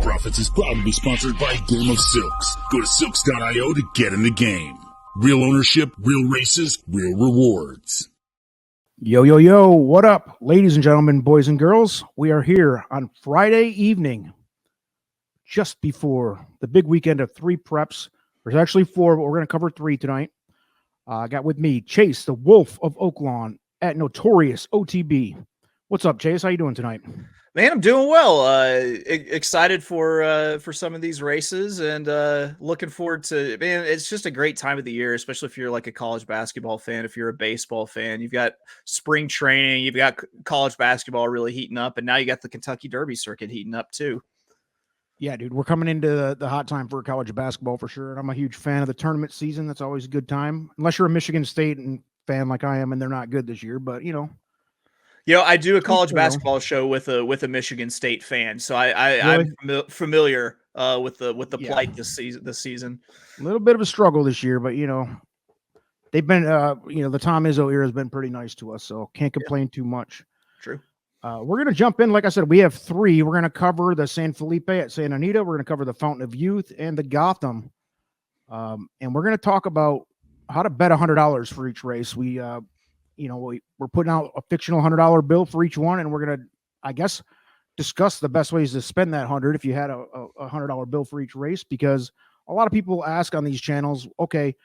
Profits is proud to be sponsored by Game of Silks. Go to silks.io to get in the game. Real ownership, real races, real rewards. Yo, yo, yo, what up, ladies and gentlemen, boys and girls? We are here on Friday evening, just before the big weekend of 3 preps. There's actually 4, but we're going to cover 3 tonight. I got with me Chase, the Wolf of Oaklawn at Notorious OTB. What's up, Chase? How you doing tonight? Man, I'm doing well. Excited for some of these races, and looking forward to. Man, it's just a great time of the year, especially if you're like a college basketball fan. If you're a baseball fan, you've got spring training, you've got college basketball really heating up, and now you got the Kentucky Derby circuit heating up too. Yeah, dude, we're coming into the hot time for college basketball for sure, and I'm a huge fan of the tournament season. That's always a good time, unless you're a Michigan State fan like I am, and they're not good this year. But I do a college basketball show with a Michigan State fan, so I'm familiar with the plight this season. A little bit of a struggle this year, but they've been the Tom Izzo era has been pretty nice to us, so can't complain too much. True. We're gonna jump in. Like I said, we have 3. We're gonna cover the San Felipe at Santa Anita. We're gonna cover the Fountain of Youth and the Gotham, and we're gonna talk about how to bet $100 for each race. We're putting out a fictional $100 bill for each one, and we're going to, I guess, discuss the best ways to spend that 100 if you had a $100 bill for each race, because a lot of people ask on these channels, okay,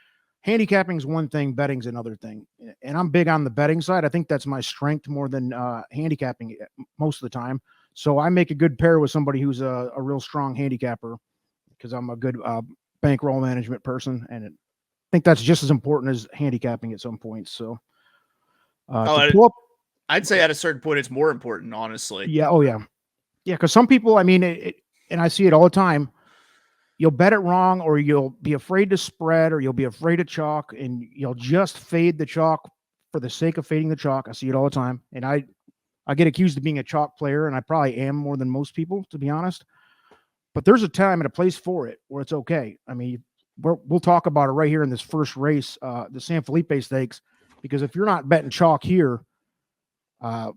handicapping is one thing, betting's another thing. And I'm big on the betting side. I think that's my strength more than handicapping most of the time. So I make a good pair with somebody who's a real strong handicapper, because I'm a good bankroll management person, and I think that's just as important as handicapping at some points. So I'd say at a certain point it's more important, honestly. Yeah. Oh, yeah. Yeah, because some people, and I see it all the time, you'll bet it wrong, or you'll be afraid to spread, or you'll be afraid of chalk, and you'll just fade the chalk for the sake of fading the chalk. I see it all the time. And I get accused of being a chalk player, and I probably am more than most people, to be honest. But there's a time and a place for it where it's okay. We'll talk about it right here in this first race, the San Felipe Stakes. Because if you're not betting chalk here, go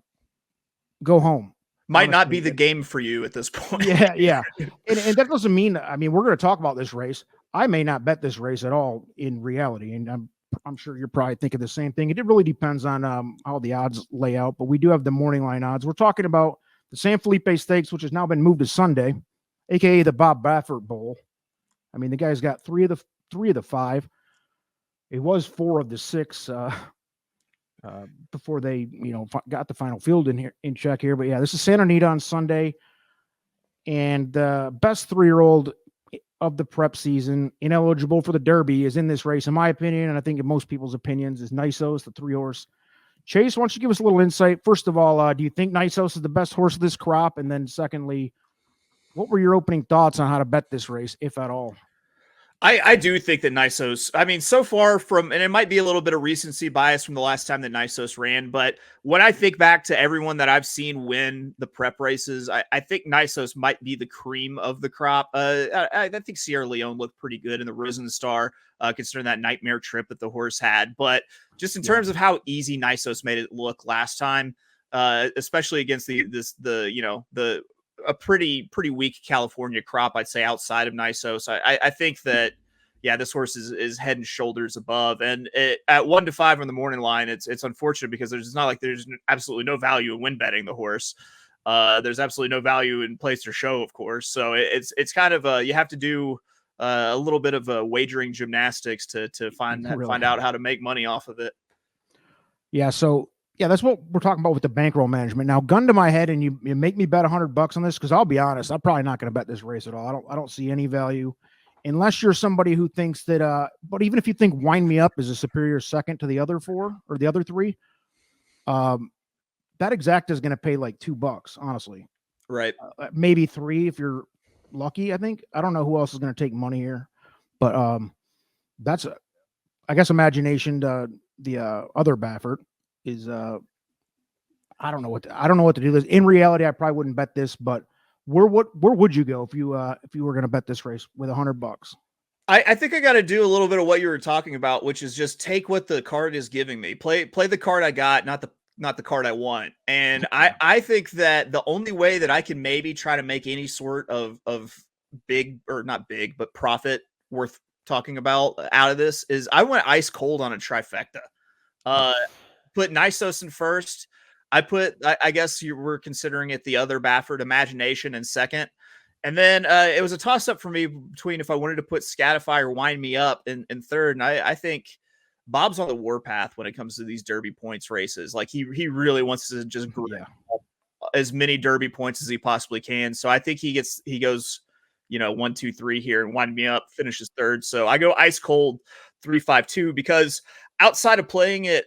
home. Might not be the game for you at this point. Yeah. And that doesn't mean, we're going to talk about this race. I may not bet this race at all in reality. And I'm sure you're probably thinking the same thing. It really depends on how the odds lay out. But we do have the morning line odds. We're talking about the San Felipe Stakes, which has now been moved to Sunday, a.k.a. the Bob Baffert Bowl. The guy's got 3 of the 5. It was 4 of the 6 before they, got the final field in check here. But yeah, this is Santa Anita on Sunday, and the best 3-year-old of the prep season, ineligible for the Derby, is in this race, in my opinion, and I think in most people's opinions, is Nisos, the 3-horse. Chase, why don't you give us a little insight? First of all, do you think Nisos is the best horse of this crop? And then secondly, what were your opening thoughts on how to bet this race, if at all? I do think that Nisos, so far and it might be a little bit of recency bias from the last time that Nisos ran, but when I think back to everyone that I've seen win the prep races, I think Nisos might be the cream of the crop. I think Sierra Leone looked pretty good in the Risen Star, considering that nightmare trip that the horse had. But just in terms of how easy Nisos made it look last time, especially against a pretty weak California crop, I'd say, outside of Nisos. I think that, this horse is head and shoulders above. And at 1 to 5 on the morning line, it's unfortunate because it's not like there's absolutely no value in win betting the horse. There's absolutely no value in place or show, of course. So it's kind of you have to do a little bit of wagering gymnastics to find out how to make money off of it. Yeah. So yeah, that's what we're talking about with the bankroll management. Now, gun to my head, and you make me bet $100 on this, because I'll be honest, I'm probably not going to bet this race at all. I don't see any value, unless you're somebody who thinks that. But even if you think Wind Me Up is a superior second to the other 4 or the other 3, that exacta is going to pay like $2, honestly. Right. Maybe 3 if you're lucky. I don't know who else is going to take money here, but that's I guess imagination. The other Baffert is I don't know what to do this. In reality, I probably wouldn't bet this, but where would you go if you were going to bet this race with $100? I think I got to do a little bit of what you were talking about, which is just take what the card is giving me. Play the card I got, not the not the card I want. And I think that the only way that I can maybe try to make any sort of big, or not big, but profit worth talking about out of this is I went ice cold on a trifecta. Put Nysos in first. I guess you were considering it the other Baffert, Imagination, in second. And then it was a toss up for me between if I wanted to put Scatify or Wind Me Up in third. And I think Bob's on the warpath when it comes to these Derby points races. Like he really wants to just as many Derby points as he possibly can. So I think he goes, 1, 2, 3 here and Wind Me Up, finishes third. So I go ice cold 3-5-2 because outside of playing it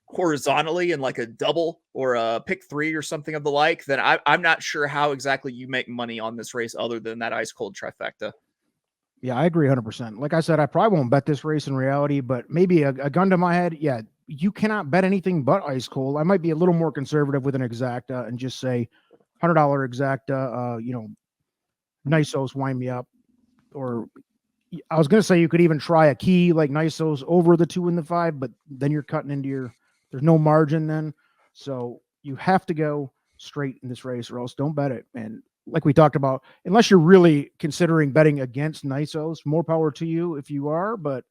horizontally in like a double or a pick 3 or something of the like, then I'm not sure how exactly you make money on this race other than that ice cold trifecta. Yeah, I agree 100%. Like I said, I probably won't bet this race in reality, but maybe a gun to my head. Yeah, you cannot bet anything but ice cold. I might be a little more conservative with an exacta and just say $100 exacta, Nysos, Wind Me Up. Or I was going to say you could even try a key like Nysos over the 2 and the 5, but then you're cutting into there's no margin then. So you have to go straight in this race or else don't bet it. And like we talked about, unless you're really considering betting against Nysos, more power to you if you are, but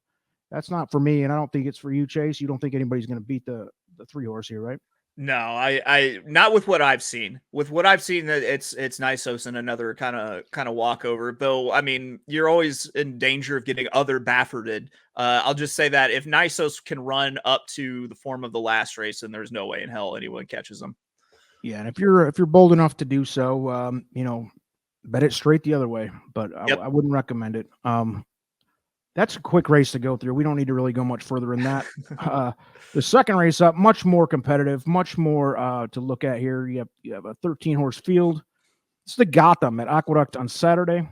that's not for me. And I don't think it's for you, Chase. You don't think anybody's going to beat the 3-horse here, right? No, I not with what I've seen. With what I've seen, that it's Nysos and another kind of walkover. Though, I mean, you're always in danger of getting other Bafferted. I'll just say that if Nysos can run up to the form of the last race, then there's no way in hell anyone catches him. Yeah, and if you're bold enough to do so, bet it straight the other way. But I wouldn't recommend it. That's a quick race to go through. We don't need to really go much further in that. The second race up, much more competitive, much more to look at here. You have a 13-horse field. It's the Gotham at Aqueduct on Saturday.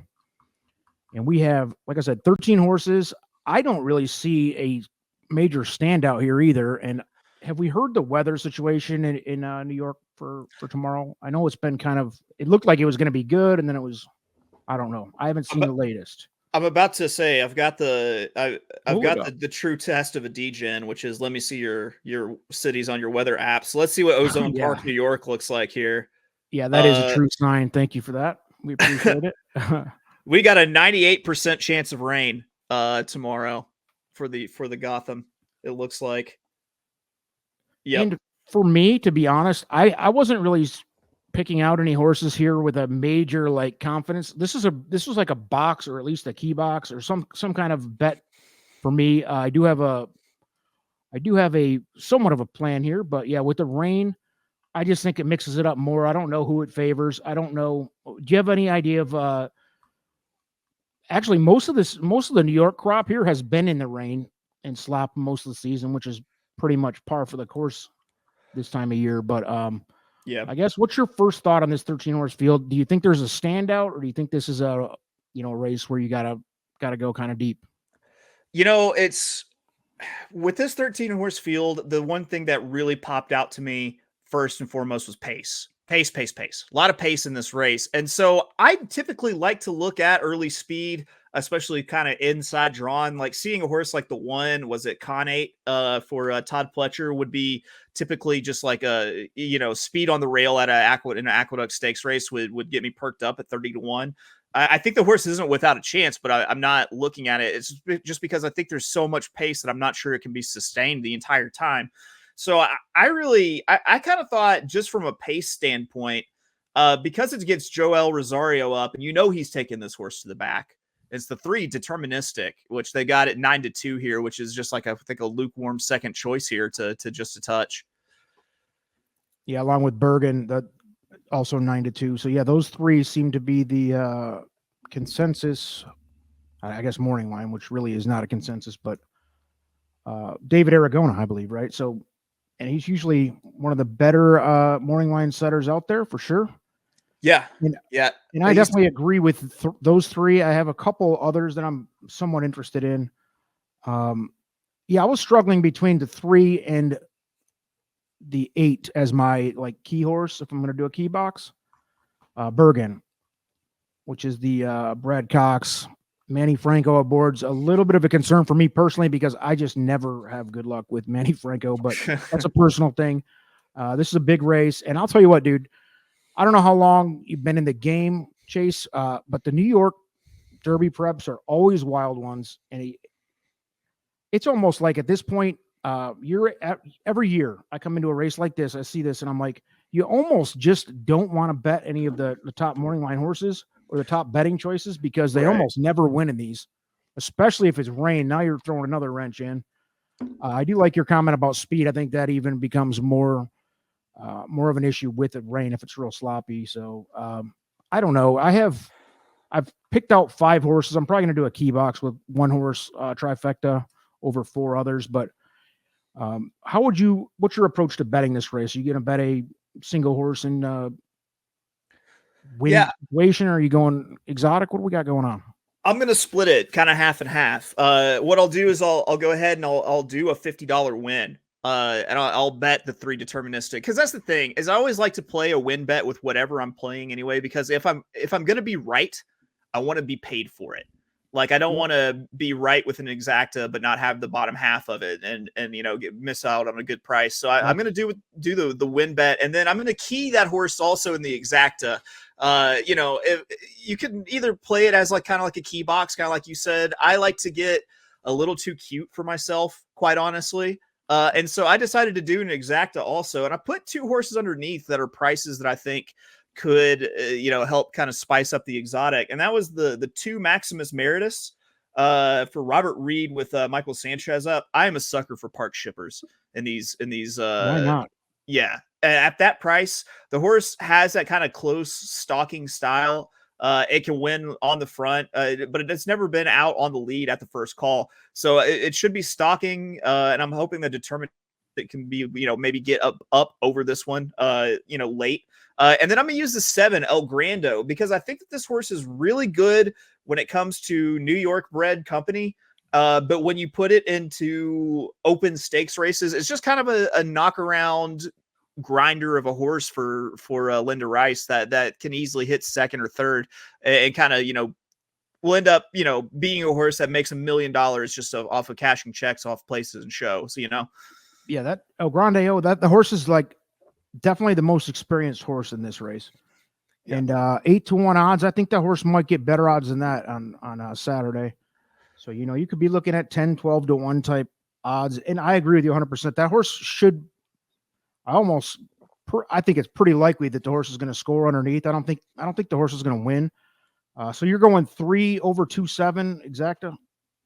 And we have, like I said, 13 horses. I don't really see a major standout here either. And have we heard the weather situation in New York for tomorrow? I know it's been it looked like it was going to be good, and then it was, I don't know. I haven't seen the latest. I'm about to say I've got the true test of a DGen, which is let me see your cities on your weather app. So let's see what Ozone Park, New York looks like here. Yeah, that is a true sign. Thank you for that. We appreciate it. We got a 98% chance of rain tomorrow for the Gotham. It looks like. Yeah. And for me, to be honest, I wasn't really picking out any horses here with a major confidence. This was like a box, or at least a key box, or some kind of bet for me. I do have a somewhat of a plan here, but yeah, with the rain, I just think it mixes it up more. I don't know who it favors. I don't know. Do you have any idea of actually most of the New York crop here has been in the rain and slop most of the season, which is pretty much par for the course this time of year. But yeah, I guess what's your first thought on this 13-horse field? Do you think there's a standout, or do you think this is a race where you gotta go kind of deep? It's with this 13-horse field, the one thing that really popped out to me first and foremost was pace. Pace. A lot of pace in this race. And so I typically like to look at early speed, especially kind of inside drawn. Like seeing a horse like the one, was it Connate for Todd Pletcher, would be typically just like a, speed on the rail at an Aqueduct Stakes race would get me perked up at 30-1. I think the horse isn't without a chance, but I'm not looking at it. It's just because I think there's so much pace that I'm not sure it can be sustained the entire time. So I kind of thought, just from a pace standpoint, because it gets Joel Rosario up, and he's taking this horse to the back. It's the 3 Deterministic, which they got at 9-2 here, which is just like I think a lukewarm second choice here to just a touch. Yeah, along with Bergen, that also 9-2. So yeah, those 3 seem to be the consensus. I guess morning line, which really is not a consensus, but David Aragona, I believe, right? So. And he's usually one of the better morning line setters out there for sure. Yeah. And I definitely agree with those 3. I have a couple others that I'm somewhat interested in. I was struggling between the 3 and the 8 as my key horse if I'm going to do a key box. Bergen, which is the Brad Cox. Manny Franco aboard's a little bit of a concern for me personally because I just never have good luck with Manny Franco, but that's a personal thing. This is a big race, and I'll tell you what, dude. I don't know how long you've been in the game, Chase, but the New York Derby preps are always wild ones, and it's almost like at this point, every year I come into a race like this, I see this, and I'm like, you almost just don't want to bet any of the top morning line horses or the top betting choices because they almost never win in these, especially if it's rain. Now you're throwing another wrench in. I do like your comment about speed. I think that even becomes more of an issue with the rain if it's real sloppy. So I don't know. I've picked out 5 horses. I'm probably going to do a key box with 1 horse trifecta over 4 others. But what's your approach to betting this race? Are you going to bet a single horse in win situation, or are you going exotic? What do we got going on? I'm going to split it kind of half and half. What I'll do is I'll go ahead and I'll do a $50 win. And I'll bet the 3 deterministic, because that's the thing is I always like to play a win bet with whatever I'm playing anyway, because if I'm going to be right, I want to be paid for it. Like I don't want to be right with an exacta, but not have the bottom half of it and miss out on a good price. So I'm going to do the win bet, and then I'm going to key that horse also in the exacta. If you can either play it as kind of like a key box, kind of like you said. I like to get a little too cute for myself, quite honestly. And so I decided to do an exacta also, and I put 2 horses underneath that are prices that I think could help kind of spice up the exotic, and that was the 2 Maximus Meritus for Robert Reed with Michael Sanchez up. I am a sucker for park shippers in these Why not? Yeah, at that price, the horse has that kind of close stalking style. It can win on the front, but it's never been out on the lead at the first call. So it should be stalking, and I'm hoping the determined it can be, maybe get up over this one, late. And then I'm going to use the 7 El Grando, because I think that this horse is really good when it comes to New York bred company. But when you put it into open stakes races, it's just kind of a knock around grinder of a horse for Linda Rice that can easily hit second or third and kind of, will end up, being a horse that makes $1 million just off of cashing checks off places and shows, Yeah, that El Grande, that the horse is definitely the most experienced horse in this race. Yeah. And 8-1 odds. I think that horse might get better odds than that on Saturday. So, you could be looking at 10, 12-1 type odds. And I agree with you 100%. That horse should, I think it's pretty likely that the horse is going to score underneath. I don't think the horse is going to win. So you're going 3 over 2.7 exacta?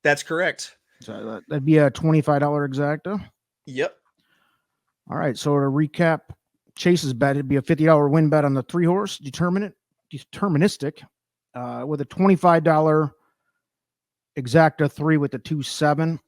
That's correct. So that'd be a $25 exacta. Yep. All right. So to recap Chase's bet, it'd be a $50 win bet on the 3 horse deterministic with a $25 exacta 3 with the 2.7,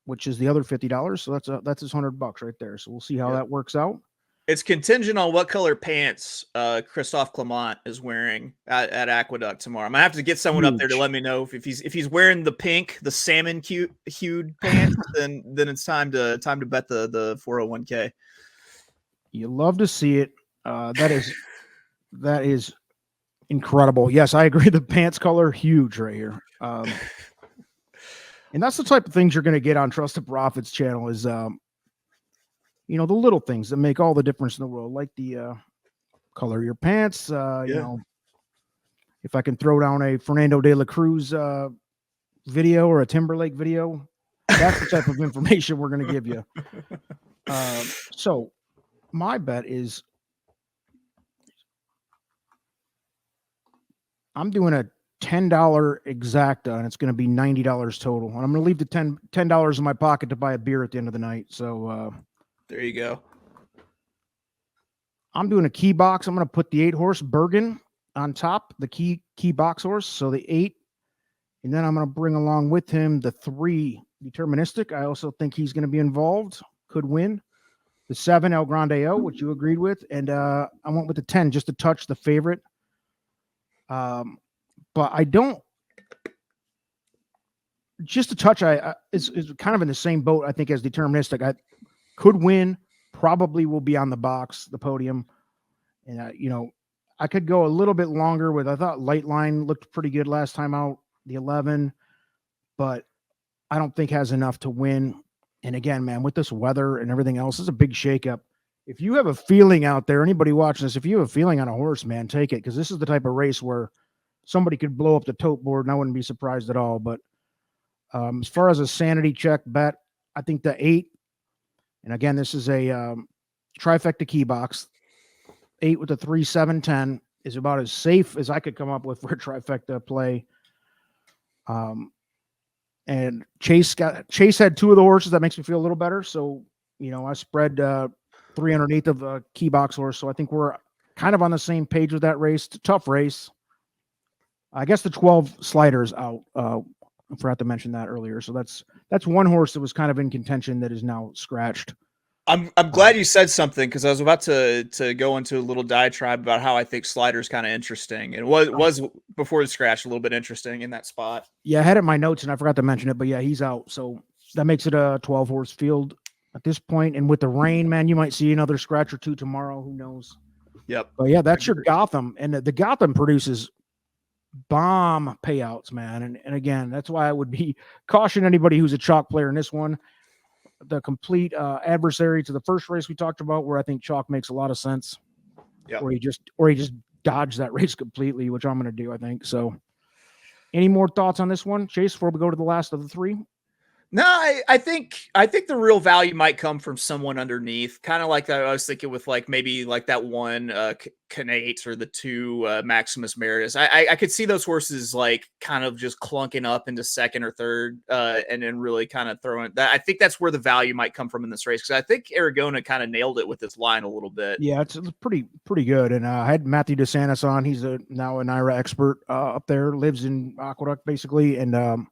which is the other $50. So that's his $100 right there. So we'll see how that works out. It's contingent on what color pants Christophe Clement is wearing at Aqueduct tomorrow. I'm gonna have to get someone up there to let me know if he's wearing the pink, the salmon hued pants. then it's time to bet the 401k. You love to see it. That is incredible. Yes, I agree. The pants color huge right here. And that's the type of things you're going to get on Trusted Profits channel is the little things that make all the difference in the world, like the color of your pants. If I can throw down a Fernando de la Cruz video or a Timberlake video, that's the type of information we're going to give you. So my bet is I'm doing a $10 exacta, and it's going to be $90 total. And I'm going to leave the $10 in my pocket to buy a beer at the end of the night. So there you go. I'm doing a key box. I'm going to put the 8 horse Bergen on top, the key box horse. So the 8, and then I'm going to bring along with him the 3 deterministic. I also think he's going to be involved, could win. The 7 El Grande O, which you agreed with, and I went with the 10 just to touch the favorite. But I don't. Just to touch, is kind of in the same boat, I think, as deterministic. I could win, probably will be on the box, the podium. And, I could go a little bit longer with, I thought Light Line looked pretty good last time out, the 11, but I don't think has enough to win. And again, man, with this weather and everything else, it's a big shakeup. if you have a feeling out there, anybody watching this, if you have a feeling on a horse, man, take it, because this is the type of race where somebody could blow up the tote board, and I wouldn't be surprised at all. But as far as a sanity check bet, I think the 8, and again, this is a trifecta key box. 8 with a 3, 7, 10 is about as safe as I could come up with for a trifecta play. And Chase had 2 of the horses. That makes me feel a little better. So, I spread 3 underneath of a key box horse. So I think we're kind of on the same page with that race. It's a tough race. I guess the 12 sliders out. I forgot to mention that earlier. So that's one horse that was kind of in contention that is now scratched. I'm glad you said something, because I was about to go into a little diatribe about how I think Slider's kind of interesting. And was before the scratch a little bit interesting in that spot. Yeah, I had it in my notes and I forgot to mention it, but yeah, he's out. So that makes it a 12-horse field at this point. And with the rain, man, you might see another scratch or 2 tomorrow. Who knows? Yep. But yeah, that's your Gotham. And the Gotham produces bomb payouts, man. And again, that's why I would be caution anybody who's a chalk player in this one. The complete adversary to the first race we talked about, where I think chalk makes a lot of sense. Yeah. Or he just dodged that race completely, which I'm going to do, I think. So any more thoughts on this one, Chase, before we go to the last of the 3? No, I think the real value might come from someone underneath, kind of like that. I was thinking with like maybe like that one Canate or the 2 Maximus Meritus. I could see those horses like kind of just clunking up into second or third, and then really kind of throwing that. I think that's where the value might come from in this race, because I think Aragona kind of nailed it with this line a little bit. Yeah, it's pretty good. And I had Matthew DeSantis on. He's now a NYRA expert up there, lives in Aqueduct basically, and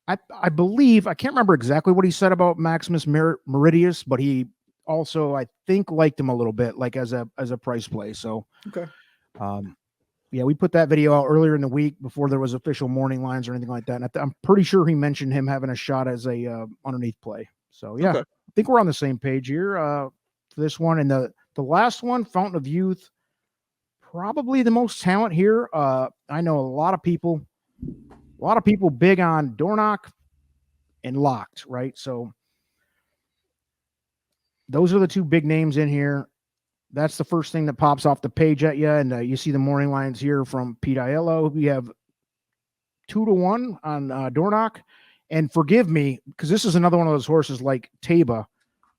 I believe, I can't remember exactly what he said about Maximus Meridius, but he also, I think, liked him a little bit, like as a price play. So, okay. Yeah, we put that video out earlier in the week before there was official morning lines or anything like that. And I'm pretty sure he mentioned him having a shot as a underneath play. So yeah, okay. I think we're on the same page here for this one. And the last one, Fountain of Youth, probably the most talent here. I know a lot of people big on Dornoch and Locked, right? So those are the 2 big names in here. That's the first thing that pops off the page at you. And you see the morning lines here from Pete Aiello. We have 2-1 on Dornoch. And forgive me, because this is another one of those horses like Taba,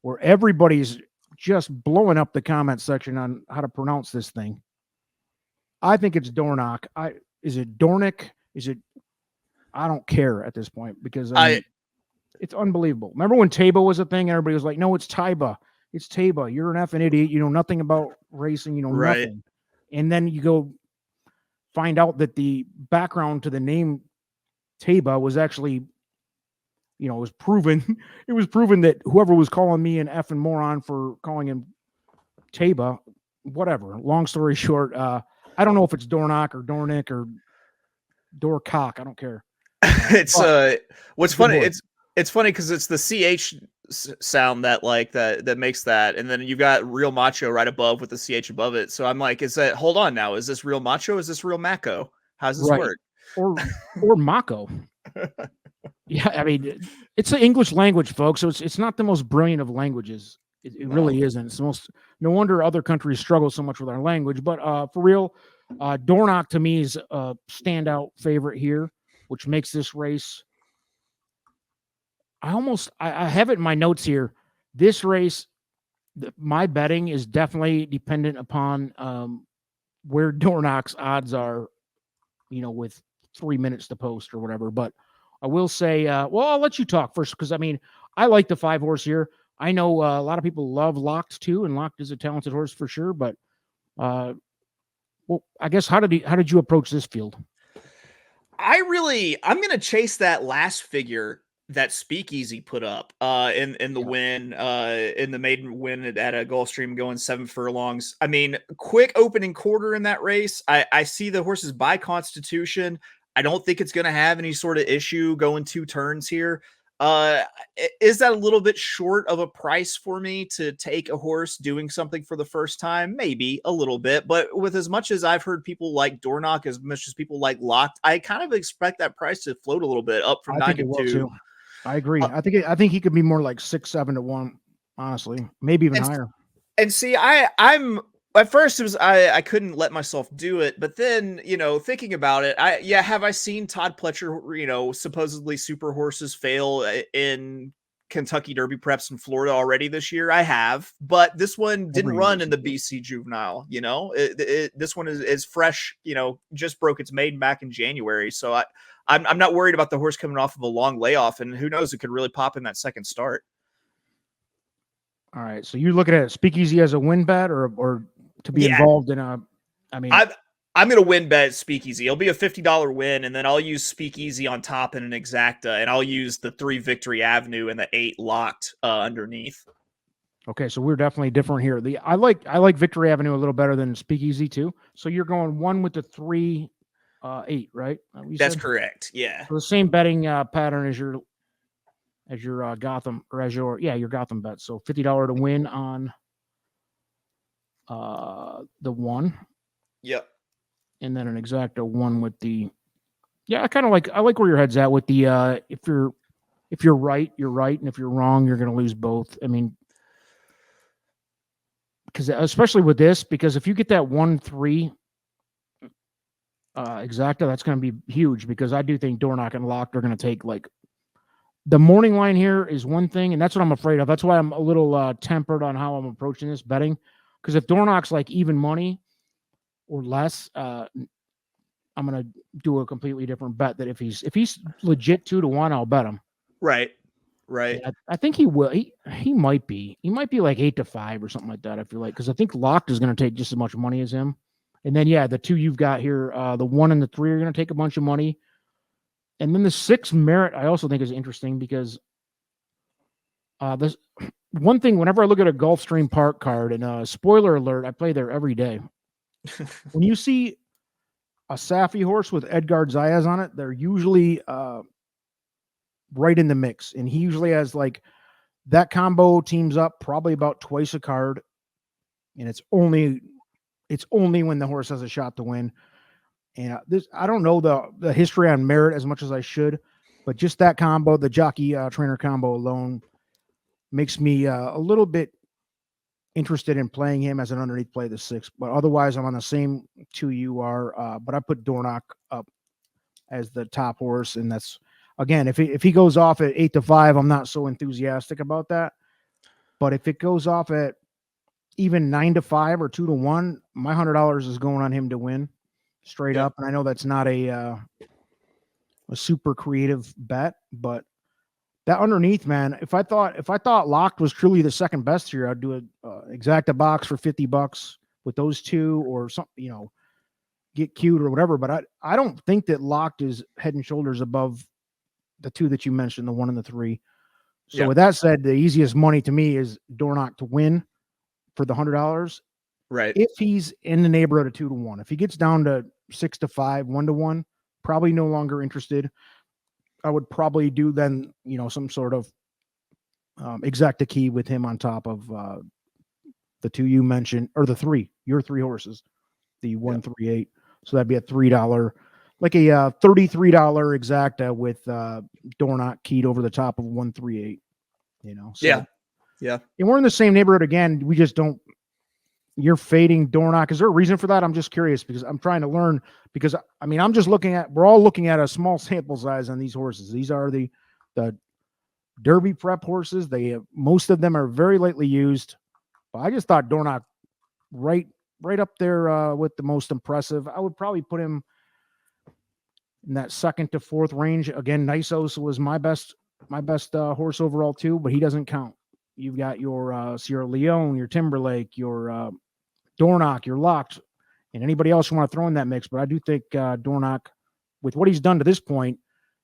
where everybody's just blowing up the comment section on how to pronounce this thing. I think it's Dornoch. Is it Dornick? I don't care at this point, because it's unbelievable. Remember when Taba was a thing? Everybody was like, no, it's Taiba. It's Taba. You're an effing idiot. You know nothing about racing. You know nothing. And then you go find out that the background to the name Taba was actually, it was proven. It was proven that whoever was calling me an effing moron for calling him Taba, whatever. Long story short, I don't know if it's Dornoch or Dornick or Dorcock. I don't care. It's what's funny. It's funny because it's the CH sound that makes that, and then you've got Real Macho right above with the CH above it. So I'm like, hold on now, is this Real Macho? Is this Real Mako? How does this work? Or Mako. Yeah, I mean, it's the English language, folks. So it's not the most brilliant of languages. It really isn't. It's the most. No wonder other countries struggle so much with our language. But for real, Dornoch to me is a standout favorite here, which makes this race. I have it in my notes here. This race, my betting is definitely dependent upon where Dornoch's odds are, with 3 minutes to post or whatever. But I will say, I'll let you talk first, because I mean, I like the 5-horse here. I know a lot of people love Locked too, and Locked is a talented horse for sure. But I guess how did you approach this field? I'm going to chase that last figure that Speakeasy put up in the win, in the maiden win at a Gulfstream, going 7 furlongs. I mean, quick opening quarter in that race. I see the horses by Constitution. I don't think it's going to have any sort of issue going 2 turns here. Is that a little bit short of a price for me to take a horse doing something for the first time? Maybe a little bit, but with as much as I've heard people like Dornoch, as much as people like Locked, I kind of expect that price to float a little bit up from 9 to 2. I agree. I think he could be more like 6-7 to 1, honestly, maybe even higher. And see, I'm at first it was I couldn't let myself do it, but then thinking about it, have I seen Todd Pletcher supposedly super horses fail in Kentucky Derby preps in Florida already this year? I have, but this one didn't Every year run it in the seems like. BC Juvenile. This one is fresh. Just broke its maiden back in January, so I'm not worried about the horse coming off of a long layoff, and who knows, it could really pop in that second start. All right, so you're looking at Speakeasy as a win bet, or to be Yeah. involved in a. I mean, I'm going to win bet Speakeasy. It'll be a $50 win, and then I'll use Speakeasy on top in an exacta, and I'll use the 3 Victory Avenue and the 8 locked underneath. okay, so we're definitely different here. I like Victory Avenue a little better than Speakeasy too. So you're going 1 with the 3, 8, right? That's correct. Yeah. So the same betting pattern as your Gotham, or as your Gotham bet. So $50 to win on the 1. Yep. And then an exacta 1 with the. Yeah, I like where your head's at with the if you're right, you're right, and if you're wrong, you're going to lose both. I mean, because especially with this, because if you get that 1-3 exacta, that's going to be huge, because I do think Dornock and Locked are going to take, like, the morning line here is one thing, and that's what I'm afraid of. That's why I'm a little tempered on how I'm approaching this betting, because if Dornock's like even money or less, I'm going to do a completely different bet. That if he's legit 2-1, I'll bet him. Right. Right. I think he will. He might be. He might be like 8-5 or something like that, I feel like, because I think Locked is going to take just as much money as him. And then, the 2 you've got here, the 1 and the 3 are going to take a bunch of money. And then the 6 Merit, I also think is interesting, because this one thing, whenever I look at a Gulfstream Park card, and spoiler alert, I play there every day. When you see a Safi horse with Edgard Zayas on it, they're usually right in the mix. And he usually has, like, that combo teams up probably about twice a card. And it's only when the horse has a shot to win. And I don't know the history on Merit as much as I should, but just that combo, the jockey trainer combo alone, makes me a little bit interested in playing him as an underneath play, the 6. But otherwise, I'm on the same 2 you are. But I put Dornock up as the top horse, and that's, again, if he goes off at 8-5, I'm not so enthusiastic about that. But if it goes off at even 9-5 or 2-1, my $100 is going on him to win straight up. And I know that's not a super creative bet, but that underneath, man, if I thought Locked was truly the second best here, I'd do a exacta box for $50 with those 2, or something, get cute or whatever. But I don't think that Locked is head and shoulders above the 2 that you mentioned, the 1 and the 3. So with that said, the easiest money to me is Dornock to win for the $100. Right. If he's in the neighborhood of 2-1, if he gets down to 6-5, 1-1, probably no longer interested. I would probably do then, some sort of exacta key with him on top of the 2 you mentioned, or the 3, your 3 horses, the 1, 3, 8. So that'd be a $3, like a $33 exacta with Dornock keyed over the top of 1, 3, 8. So, yeah. And we're in the same neighborhood again. We just don't. You're fading Dornock. Is there a reason for that? I'm just curious, because I'm trying to learn. Because I mean, we're all looking at a small sample size on these horses. These are the Derby prep horses. Most of them are very lightly used. But I just thought Dornock right up there with the most impressive. I would probably put him in that 2nd to 4th range. Again, Nisos was my best horse overall too, but he doesn't count. You've got your Sierra Leone, your Timberlake, your Dornock, your Locked, and anybody else you want to throw in that mix. But I do think Dornock, with what he's done to this point,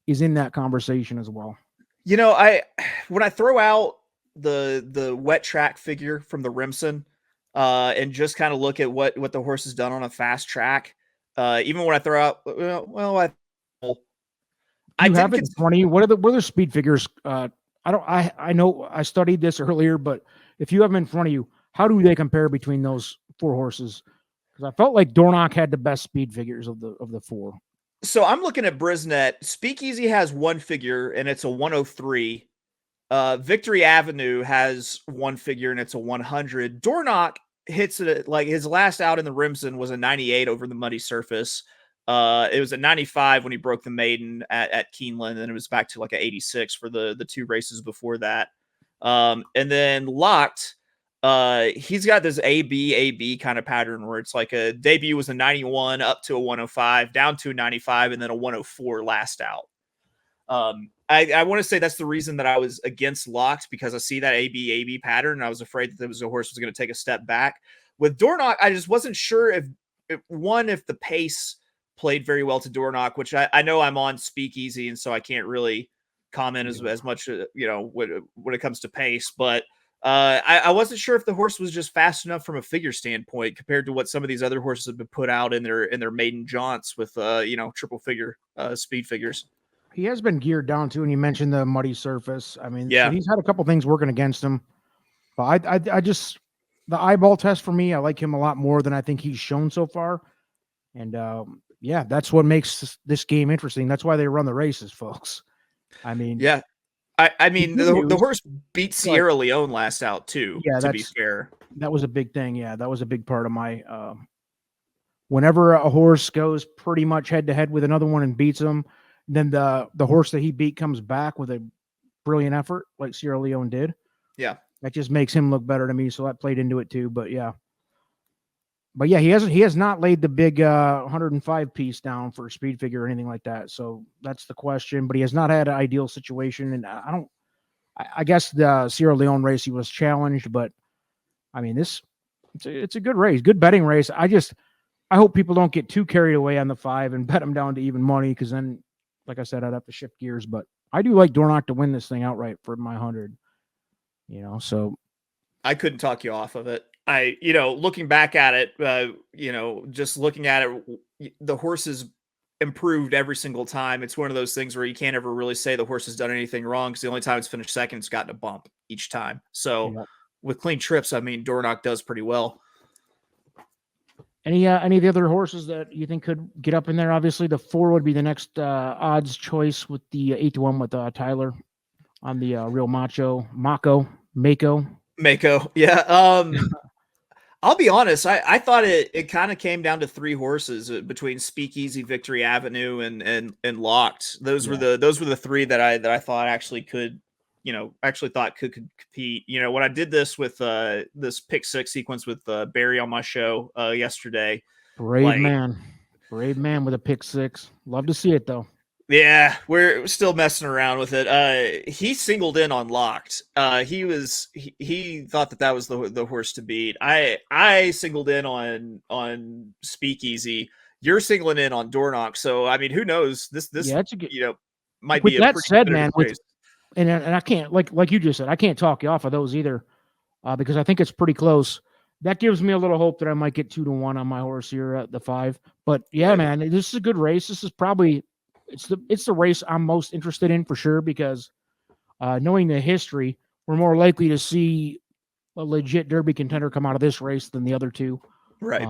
is in that conversation as well. When I throw out the wet track figure from the Remsen, and just kind of look at what the horse has done on a fast track, even when I throw out, I have it in front of you. What are the speed figures? I know I studied this earlier, but if you have them in front of you, how do they compare between those 4 horses? Because I felt like Dornock had the best speed figures of the 4. So I'm looking at Brisnet. Speakeasy has 1 figure, and it's a 103. Victory Avenue has one figure and it's a 100. Dornoch hits it like his last out in the Rimson was a 98 over the muddy surface. It was a 95 when he broke the maiden at Keeneland, and it was back to like a 86 for the two races before that. And then Locked, he's got this AB kind of pattern where it's like a debut was a 91 up to a 105, down to a 95, and then a 104 last out. I want to say that's the reason that I was against Locked, because I see that AB pattern, and I was afraid that there was a horse was going to take a step back. With Dornoch, I just wasn't sure if the pace played very well to Dornoch, which I know I'm on Speakeasy, and so I can't really comment as much, when it comes to pace. But I wasn't sure if the horse was just fast enough from a figure standpoint compared to what some of these other horses have been put out in their maiden jaunts with triple figure speed figures. He has been geared down too, and you mentioned the muddy surface. I mean, yeah, so he's had a couple things working against him, but I just the eyeball test for me, I like him a lot more than I think he's shown so far, and yeah, that's what makes this game interesting. That's why they run the races, folks. I mean, yeah, I mean the horse beat Sierra Leone last out too. Yeah, to be fair, that was a big thing. Yeah, that was a big part of my. Whenever a horse goes pretty much head to head with another one and beats them, then the horse that he beat comes back with a brilliant effort like Sierra Leone did. Yeah. That just makes him look better to me. So that played into it too. But yeah, he has not laid the big 105 piece down for a speed figure or anything like that. So that's the question. But he has not had an ideal situation. And I guess the Sierra Leone race he was challenged, but I mean it's a good race, good betting race. I hope people don't get too carried away on the 5 and bet them down to even money, because then, like I said, I'd have to shift gears. But I do like Dornoch to win this thing outright for my 100. So I couldn't talk you off of it. Looking back at it, just looking at it, the horse has improved every single time. It's one of those things where you can't ever really say the horse has done anything wrong, because the only time it's finished second, it's gotten a bump each time. So with clean trips, I mean, Dornoch does pretty well. Any of the other horses that you think could get up in there? Obviously, the 4 would be the next odds choice with the 8-1 with Tyler on the Real Mako. Yeah. I'll be honest. I thought it kind of came down to 3 horses between Speakeasy, Victory Avenue, and Locked. Those were the 3 that I thought actually could. Could compete. When I did this with this pick 6 sequence with Barry on my show yesterday. Brave man with a pick 6. Love to see it though. Yeah, we're still messing around with it. He singled in on Locked. He thought that was the horse to beat. I singled in on Speakeasy. You're singling in on Dornoch. So I mean, who knows? This might be a pretty said, man. And I can't, like you just said, I can't talk you off of those either, because I think it's pretty close. That gives me a little hope that I might get 2-1 on my horse here at the 5. But yeah, man, this is a good race. This is probably it's the race I'm most interested in for sure, because knowing the history, we're more likely to see a legit Derby contender come out of this race than the other 2. Right.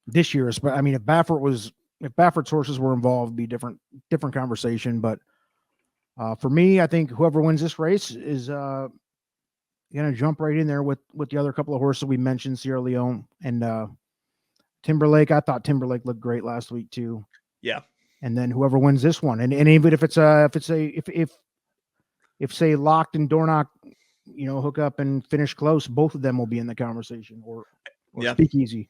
This year, I mean, if Baffert's horses were involved, it'd be different conversation, but. For me, I think whoever wins this race is going to jump right in there with the other couple of horses we mentioned, Sierra Leone and Timberlake. I thought Timberlake looked great last week too. Yeah. And then whoever wins this one, and even if say Locked and Dornoch, hook up and finish close, both of them will be in the conversation or Speakeasy.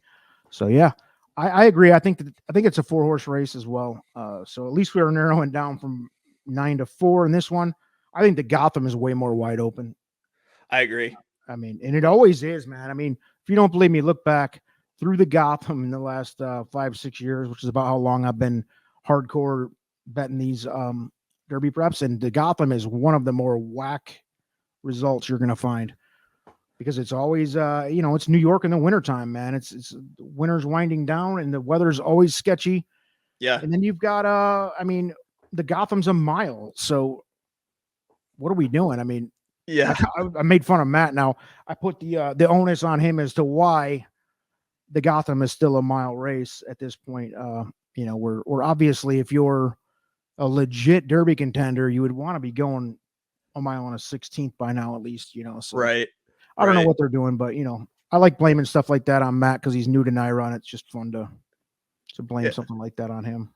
So yeah, I agree. I think it's a 4-horse race as well. So at least we are narrowing down from 9-4 in this one. I think the Gotham is way more wide open. I agree. I mean, and it always is, man. I mean, if you don't believe me, look back through the Gotham in the last 5-6 years, which is about how long I've been hardcore betting these Derby preps, and the Gotham is one of the more whack results you're going to find, because it's always it's New York in the wintertime, man. It's winter's winding down and the weather's always sketchy. Yeah. And then you've got the Gotham's a mile. So what are we doing? I mean, yeah, I made fun of Matt. Now I put the onus on him as to why the Gotham is still a mile race at this point. We're obviously, if you're a legit Derby contender, you would want to be going a mile and a 16th by now, at least, so Right. I don't know Right. what they're doing, but I like blaming stuff like that on Matt because he's new to NYRA, and it's just fun to blame Yeah. something like that on him.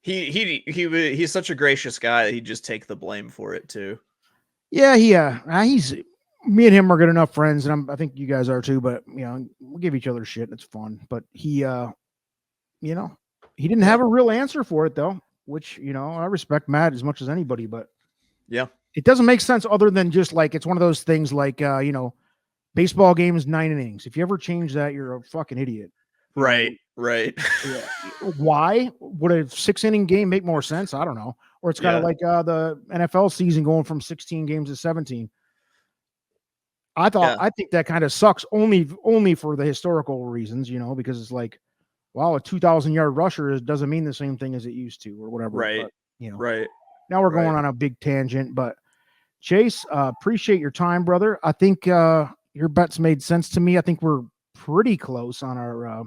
He's such a gracious guy that he'd just take the blame for it too. Yeah, he's me and him are good enough friends, and I think you guys are too. But we give each other shit. And it's fun. But he didn't have a real answer for it though, which I respect Matt as much as anybody. But yeah, it doesn't make sense other than just like it's one of those things like baseball games 9 innings. If you ever change that, you're a fucking idiot. Right. Right. Yeah. Why would a 6-inning game make more sense? I don't know. Or it's kind of like the NFL season going from 16 games to 17. I think that kind of sucks only for the historical reasons, because it's like, wow, a 2,000-yard rusher doesn't mean the same thing as it used to or whatever. Right. But, right. Now we're going on a big tangent, but Chase, appreciate your time, brother. I think your bets made sense to me. I think we're pretty close on our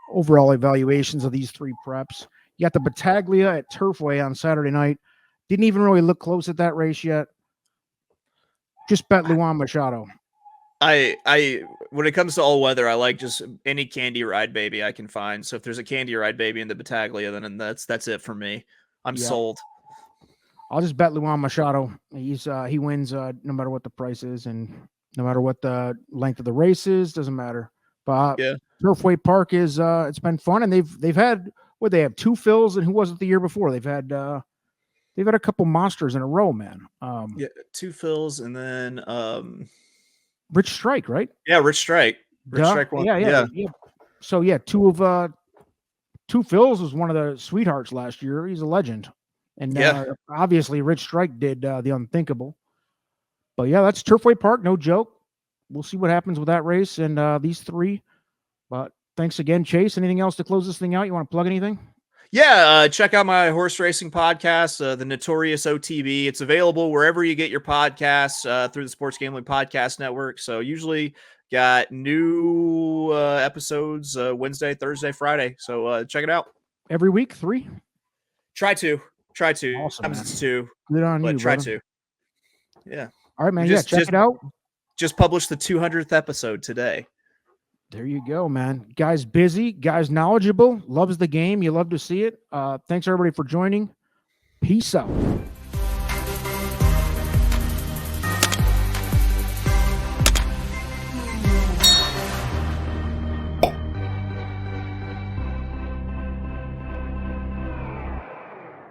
overall evaluations of these 3 preps. You got the Battaglia at Turfway on Saturday night. Didn't even really look close at that race yet. Just bet Luan Machado. I when it comes to all weather, I like just any candy ride baby I can find. So if there's a candy ride baby in the Battaglia, then that's it for me. I'm sold. I'll just bet Luan Machado. He wins no matter what the price is and no matter what the length of the race is, doesn't matter. But Turfway Park is it's been fun, and they've had they have 2 fills, and who was it the year before? They've had a couple monsters in a row, man. 2 fills and then Rich Strike, right? Yeah, Rich Strike. Strike won. Yeah. So 2 fills was one of the sweethearts last year. He's a legend. And obviously Rich Strike did the unthinkable. But that's Turfway Park, no joke. We'll see what happens with that race and these 3. But thanks again, Chase. Anything else to close this thing out? You want to plug anything? Yeah, check out my horse racing podcast, the Notorious OTB. It's available wherever you get your podcasts through the Sports Gambling Podcast Network. So usually got new episodes Wednesday, Thursday, Friday. So check it out. Every week, 3? Try to. Awesome, Sometimes it's 2. Good on you, try brother. to. Yeah. All right, man. Check it out. Just published the 200th episode today. There you go, man. Guy's busy, guy's knowledgeable, loves the game. You love to see it. Thanks everybody for joining. Peace out.